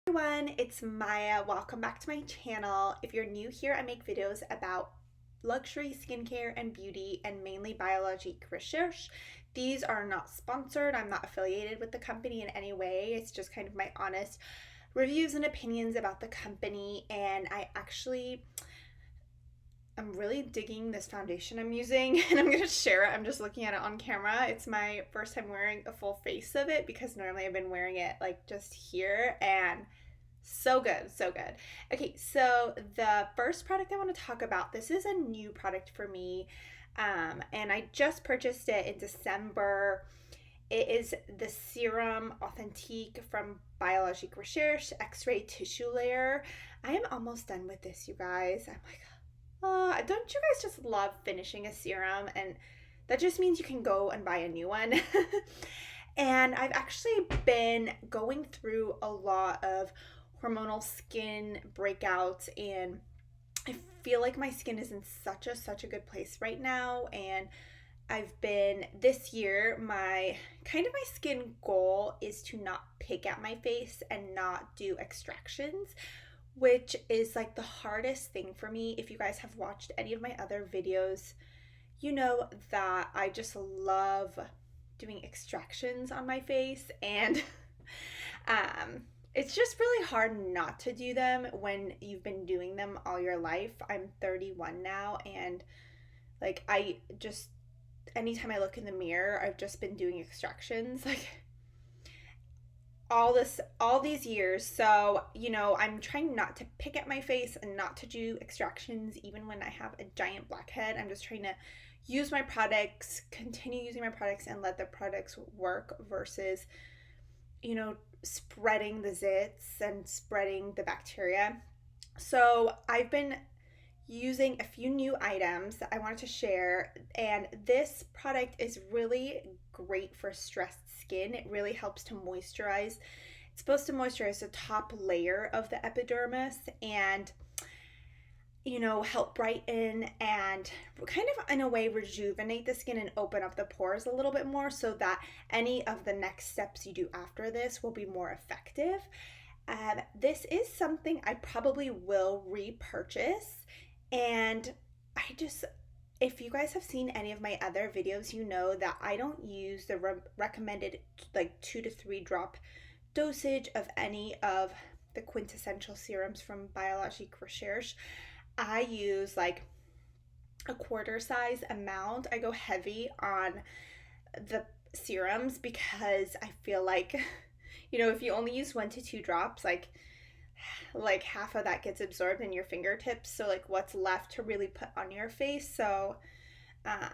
Everyone, it's Maya. Welcome back to my channel. If you're new here, I make videos about luxury skincare and beauty and mainly Biologique Recherche. These are not sponsored. I'm not affiliated with the company in any way. It's just kind of my honest reviews and opinions about the company. And I'm really digging this foundation I'm using and I'm going to share it. I'm just looking at it on camera. It's my first time wearing a full face of it because normally I've been wearing it like just here, and so good, so good. Okay, so the first product I want to talk about, this is a new product for me, and I just purchased it in December. It is the Serum Authentique from Biologique Recherche X-Ray Tissue Layer. I am almost done with this, you guys. I'm like, oh, don't you guys just love finishing a serum? And that just means you can go and buy a new one. And I've actually been going through a lot of hormonal skin breakouts, and I feel like my skin is in such a good place right now. And I've been this year, my skin goal is to not pick at my face and not do extractions, which is like the hardest thing for me. If you guys have watched any of my other videos, you know that I just love doing extractions on my face, and it's just really hard not to do them when you've been doing them all your life. I'm 31 now, and like I just anytime I look in the mirror, I've just been doing extractions like all these years. So, I'm trying not to pick at my face and not to do extractions even when I have a giant blackhead. I'm just trying to use my products, continue using my products, and let the products work versus, spreading the zits and spreading the bacteria. So I've been using a few new items that I wanted to share, and this product is really great for stressed skin. It really helps to moisturize. It's supposed to moisturize the top layer of the epidermis and help brighten and kind of in a way rejuvenate the skin and open up the pores a little bit more so that any of the next steps you do after this will be more effective. This is something I probably will repurchase, and if you guys have seen any of my other videos, you know that I don't use the recommended like 2 to 3 drop dosage of any of the quintessential serums from Biologique Recherche. I use like a quarter size amount. I go heavy on the serums because I feel like, if you only use 1 to 2 drops, like half of that gets absorbed in your fingertips. So like what's left to really put on your face. So yeah,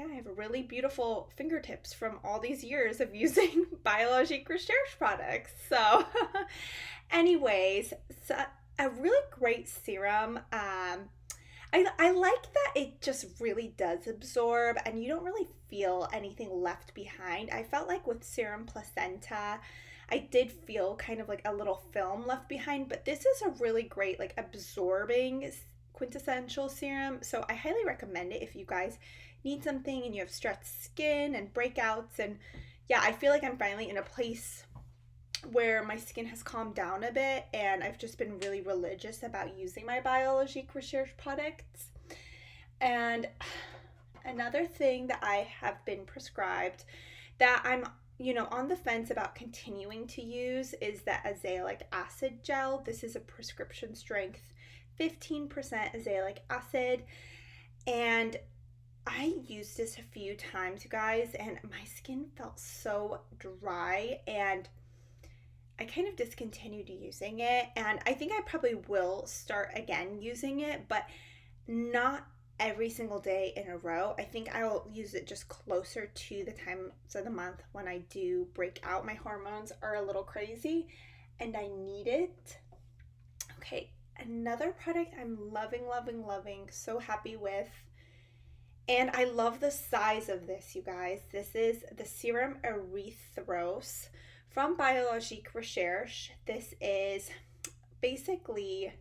I have really beautiful fingertips from all these years of using Biologique Recherche products. So anyways, so a really great serum. I like that it just really does absorb and you don't really feel anything left behind. I felt like with Serum Placenta, I did feel kind of like a little film left behind, but this is a really great like absorbing quintessential serum. So I highly recommend it if you guys need something and you have stressed skin and breakouts. And yeah, I feel like I'm finally in a place where my skin has calmed down a bit, and I've just been really religious about using my Biologique Recherche products. And another thing that I have been prescribed that I'm on the fence about continuing to use is the azelaic acid gel. This is a prescription strength 15% azelaic acid, and I used this a few times, you guys, and my skin felt so dry, and I kind of discontinued using it, and I think I probably will start again using it, but not every single day in a row. I think I'll use it just closer to the times of the month when I do break out. My hormones are a little crazy and I need it. Okay, another product I'm loving, so happy with. And I love the size of this, you guys. This is the Serum Erythros from Biologique Recherche. This is basically,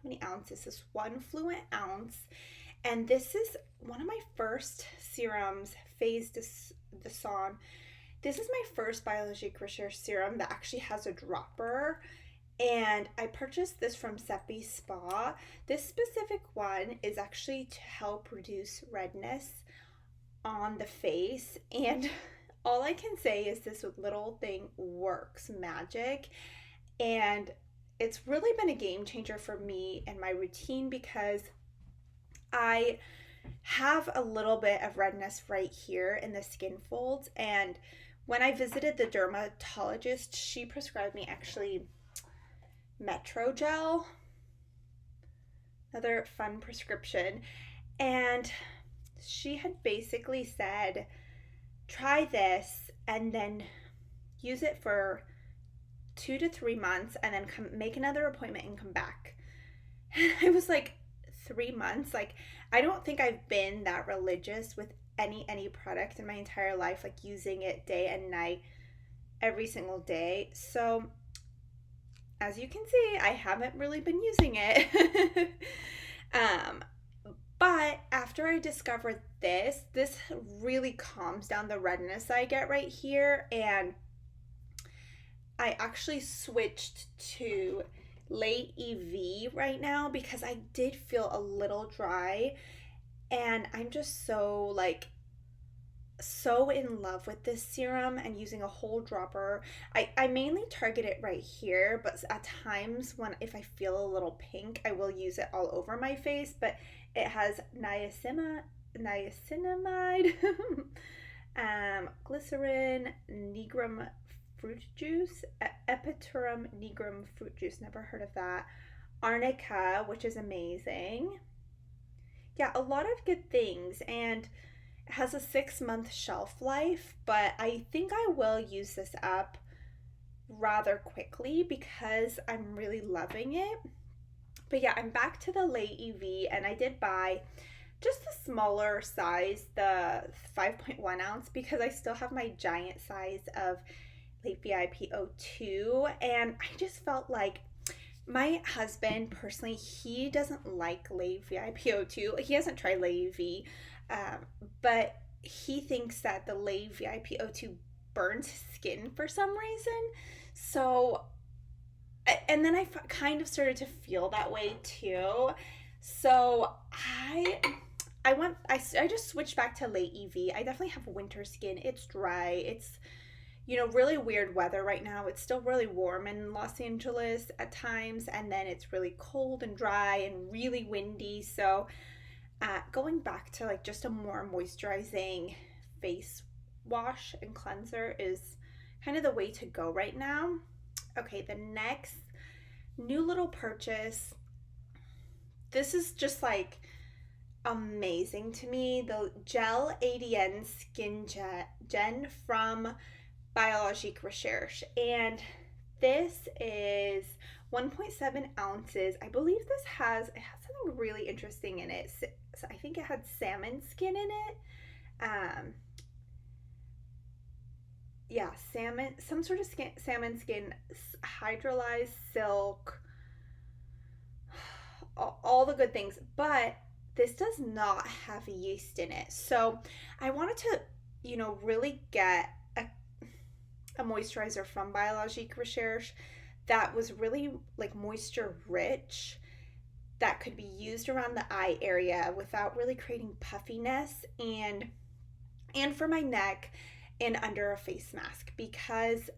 how many ounces? This is 1 fluid ounce. And this is one of my first serums, Phase de Son. This is my first Biologique Recherche serum that actually has a dropper. And I purchased this from Seppi Spa. This specific one is actually to help reduce redness on the face. And all I can say is this little thing works magic. And it's really been a game changer for me and my routine because I have a little bit of redness right here in the skin folds. And when I visited the dermatologist, she prescribed me actually Metro Gel, another fun prescription. And she had basically said, try this and then use it for 2 to 3 months and then make another appointment and come back. And I was like, 3 months? Like, I don't think I've been that religious with any product in my entire life, like using it day and night every single day. So as you can see, I haven't really been using it. um, but after I discovered this really calms down the redness I get right here. And I actually switched to Lay EV right now because I did feel a little dry. And I'm just so in love with this serum and using a whole dropper. I mainly target it right here, but at times if I feel a little pink, I will use it all over my face. But it has niacinamide, glycerin, nigrum fruit juice, epiterum nigrum fruit juice, never heard of that, arnica, which is amazing. Yeah, a lot of good things. And it has a 6-month shelf life, but I think I will use this up rather quickly because I'm really loving it. But yeah, I'm back to the Lay EV, and I did buy just the smaller size, the 5.1 ounce, because I still have my giant size of Late VIP 02, and I just felt like my husband personally, he doesn't like Late VIP 02. He hasn't tried Late EV, but he thinks that the Late VIP 02 burns his skin for some reason. So, and then I kind of started to feel that way too. So I just switched back to Late EV. I definitely have winter skin. It's dry. It's really weird weather right now. It's still really warm in Los Angeles at times, and then it's really cold and dry and really windy. So going back to like just a more moisturizing face wash and cleanser is kind of the way to go right now. Okay, the next new little purchase. This is just like amazing to me. The Gel ADN Skin Gen from Biologique Recherche. And this is 1.7 ounces. I believe it has something really interesting in it. So I think it had salmon skin in it. Yeah, salmon, some sort of salmon skin, hydrolyzed silk, all the good things. But this does not have yeast in it. So I wanted to, really get a moisturizer from Biologique Recherche that was really like moisture rich, that could be used around the eye area without really creating puffiness, and for my neck and under a face mask, because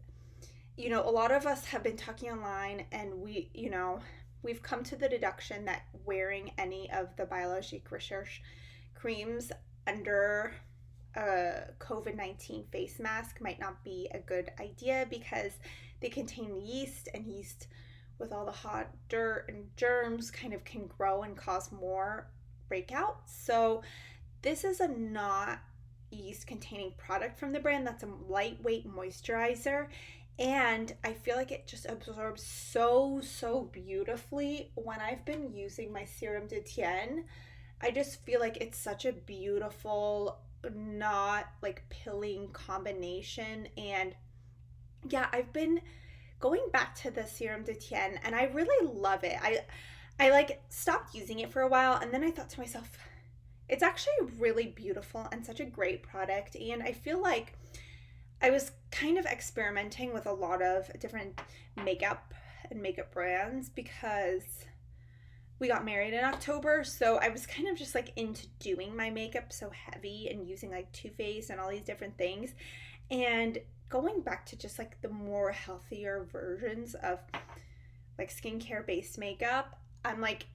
a lot of us have been talking online, and we've come to the deduction that wearing any of the Biologique Recherche creams under a COVID-19 face mask might not be a good idea because they contain yeast, and yeast with all the hot dirt and germs kind of can grow and cause more breakouts. So this is a not yeast containing product from the brand. That's a lightweight moisturizer, and I feel like it just absorbs so beautifully. When I've been using my Serum de Tienne, I just feel like it's such a beautiful, not like pilling combination. And yeah, I've been going back to the Serum de Tienne, and I really love it. I like stopped using it for a while, and then I thought to myself, it's actually really beautiful and such a great product. And I feel like I was kind of experimenting with a lot of different makeup and makeup brands because we got married in October, so I was kind of just like into doing my makeup so heavy and using like Too Faced and all these different things, and going back to just like the more healthier versions of like skincare based makeup. I'm like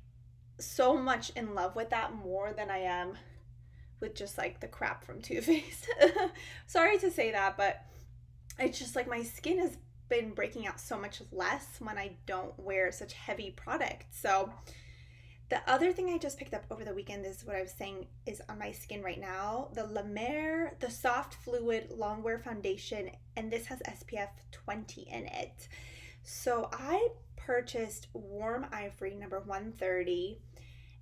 so much in love with that more than I am with just like the crap from Too Faced. Sorry to say that, but it's just like my skin has been breaking out so much less when I don't wear such heavy products. So the other thing I just picked up over the weekend, is what I was saying, is on my skin right now. The La Mer, the Soft Fluid Longwear Foundation, and this has SPF 20 in it. So I purchased Warm Ivory number 130.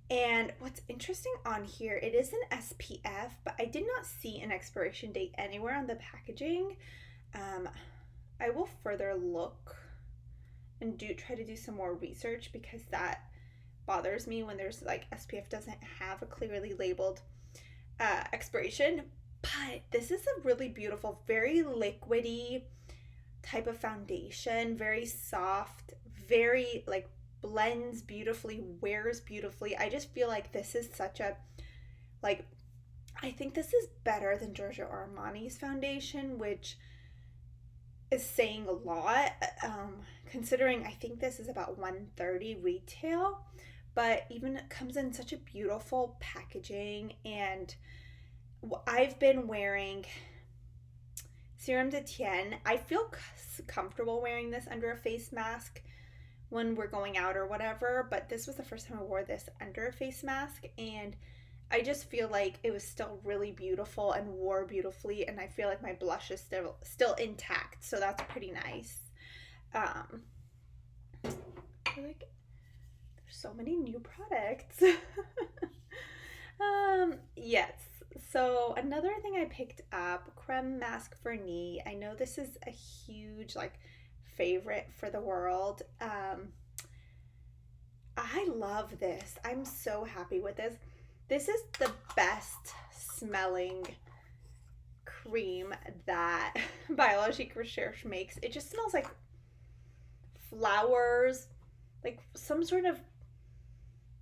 And what's interesting on here, it is an SPF, but I did not see an expiration date anywhere on the packaging. I will further look and try to do some more research, because that bothers me when there's like SPF doesn't have a clearly labeled expiration. But this is a really beautiful, very liquidy type of foundation, very soft, very like blends beautifully, wears beautifully. I just feel like this is such a, like, I think this is better than Giorgio Armani's foundation, which is saying a lot, considering I think this is about 130 retail, but even it comes in such a beautiful packaging. And I've been wearing Serum de Tienne. I feel comfortable wearing this under a face mask when we're going out or whatever, but this was the first time I wore this under a face mask, and I just feel like it was still really beautiful and wore beautifully, and I feel like my blush is still intact, so that's pretty nice. Like, there's so many new products. Yes. So another thing I picked up, Creme Mask for Knee. I know this is a huge like favorite for the world. I love this. I'm so happy with this. This is the best smelling cream that Biologique Recherche makes. It just smells like flowers, like some sort of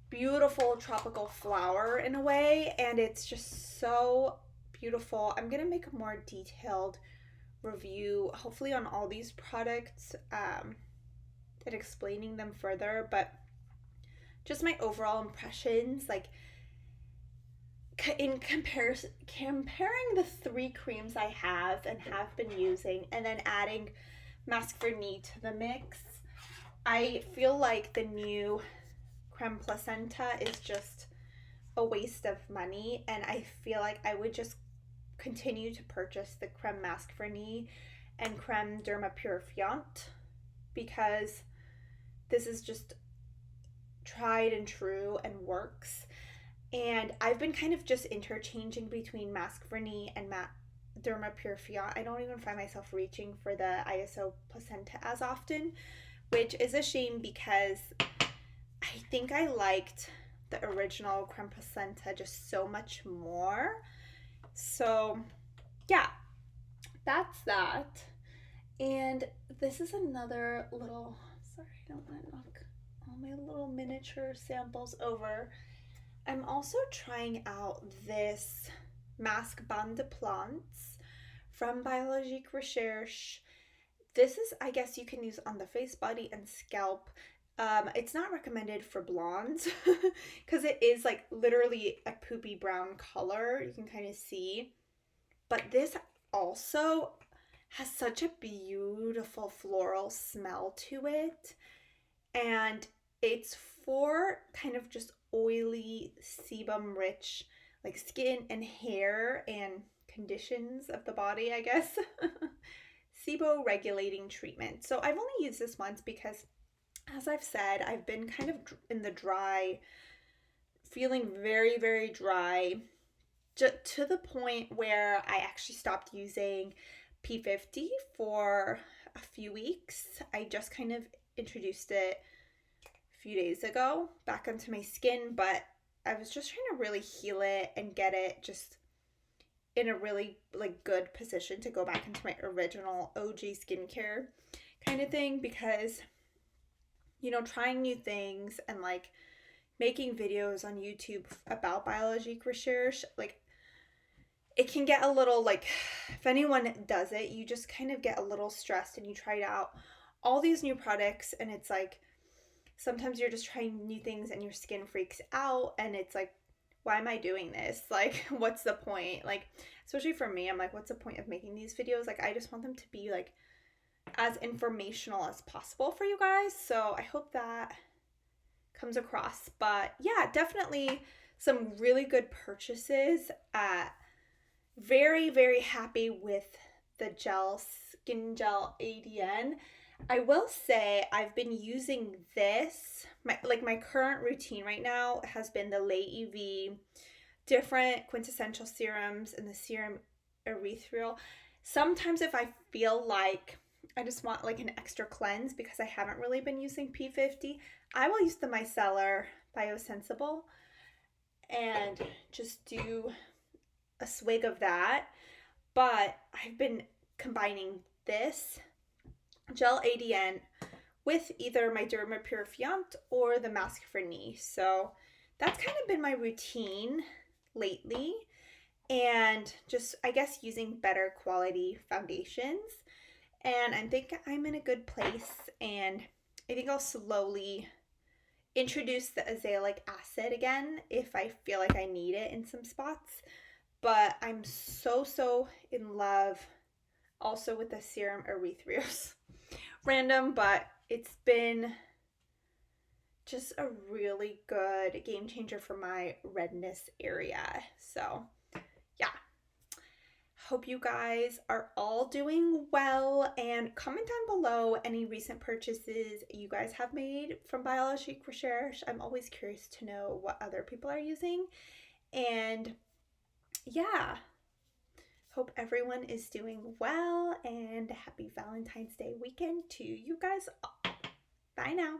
beautiful tropical flower in a way, and it's just so beautiful. I'm gonna make a more detailed review hopefully on all these products, and explaining them further, but just my overall impressions, like in comparing the three creams I have and have been using, and then adding Mask for Knee to the mix, I feel like the new Creme Placenta is just a waste of money, and I feel like I would just continue to purchase the Creme Mask for Knee and Creme Derma Purifiante, because this is just tried and true and works. And I've been kind of just interchanging between Mask for Knee and Derma Purifiante. I don't even find myself reaching for the ISO Placenta as often, which is a shame, because I think I liked the original Creme Placenta just so much more. So yeah, that's that. And this is another little, sorry, I don't want to knock all my little miniature samples over. I'm also trying out this Mask Bain de Plantes from Biologique Recherche. This is, I guess you can use on the face, body, and scalp. It's not recommended for blondes because it is like literally a poopy brown color. You can kind of see. But this also has such a beautiful floral smell to it. And it's for kind of just oily, sebum rich, like skin and hair and conditions of the body, I guess. SIBO regulating treatment. So I've only used this once because, as I've said, I've been kind of in the dry, feeling very, very dry, to the point where I actually stopped using P50 for a few weeks. I just kind of introduced it a few days ago back onto my skin, but I was just trying to really heal it and get it just in a really like good position to go back into my original OG skincare kind of thing, because trying new things and like making videos on YouTube about Biologique Recherche, like it can get a little like, if anyone does it, you just kind of get a little stressed and you try out all these new products and it's like sometimes you're just trying new things and your skin freaks out and it's like, why am I doing this? Like, what's the point? Like, especially for me, I'm like, what's the point of making these videos? Like, I just want them to be like as informational as possible for you guys. So I hope that comes across. But yeah, definitely some really good purchases. Very, very happy with the skin gel ADN. I will say I've been using this. My current routine right now has been the Lay EV, different quintessential serums, and the serum erythritol. Sometimes if I feel like I just want like an extra cleanse because I haven't really been using P50, I will use the micellar biosensible and just do a swig of that. But I've been combining this gel ADN with either my Dermapurifiant or the mask for knee. So that's kind of been my routine lately, and just I guess using better quality foundations. And I think I'm in a good place, and I think I'll slowly introduce the azelaic acid again if I feel like I need it in some spots. But I'm so in love also with the serum erythritol. Random, but it's been just a really good game changer for my redness area. So yeah, hope you guys are all doing well, and comment down below any recent purchases you guys have made from Biologique Recherche. I'm always curious to know what other people are using. And yeah, hope everyone is doing well, and happy Valentine's Day weekend to you guys all. Bye now.